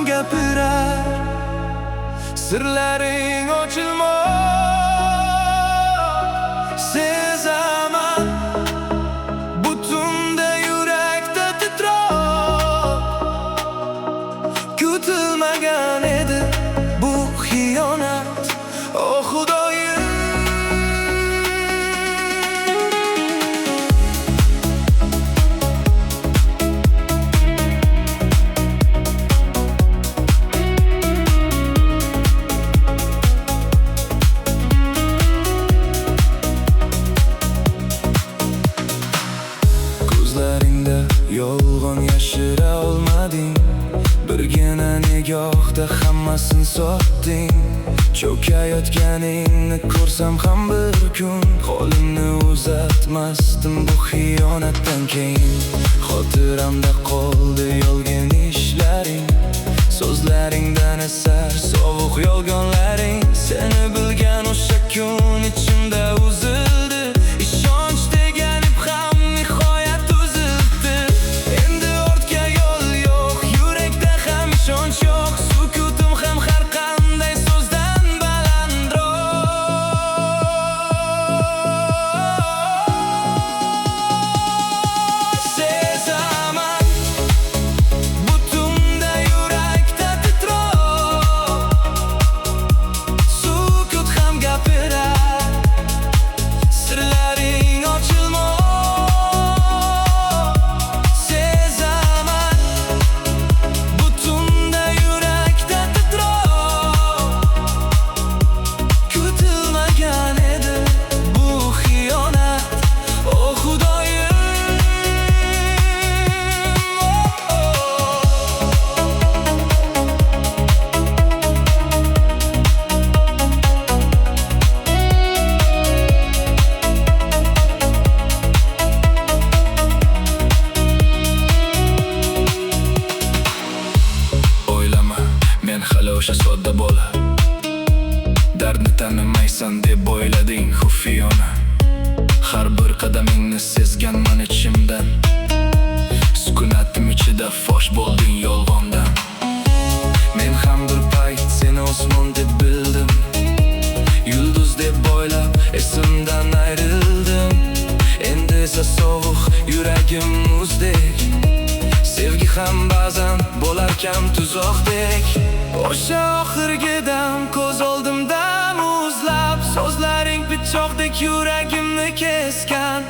ham gapirar, sirlaring ochilmoq. Sezaman butunda yurakda titroq. Kutilmagan edi bu xiyonat, oh Xudoyim. Ko'zlaringda yolg'on yashira olmading, birgina nigohda hammasini sotding. Cho'kayotganingni ko'rsam ham bir kun qo'limni uzatmasdim bu xiyonatdan keyin. Xotiramda qoldi yolg'on ishlaring, so'zlaringdan asar sovuq yolg'onlaring. Seni bilgan o'sha kun ichimda uzildi, ishonch degan ip ham nihoyat uzildi. Endi ortga yo'l yo'q, yurakda ham ishonch yo'q. Sukutim ham har qanday so'zdan balandroq. Sezaman butunda yurakda titroq. Sukut ham gapirar, sirlaring ochilmoq. Sezaman butunda yurakda titroq. Kutilmagan edi bu xiyonat, oh Xudoyim. O'ylama, men hali o'sha sodda bola. Dardni tanimaysan deb o'ylading xufiyona. Har bir qadamingni sezganman ichimdan. Sukunatim ichida fosh bo'lding yolg'ondan. Men ham bir payt seni osmon deb bildim, yulduz deb o'ylab esimdan ayrildim. Endi esa sovuq yuragim muzdek, sevgi ham ba'zan bo'larkan tuzoqdek. O'sha oxirgi dam ko'z oldimda muzlab, so'zlaring pichoqdek yuragimni kesgan.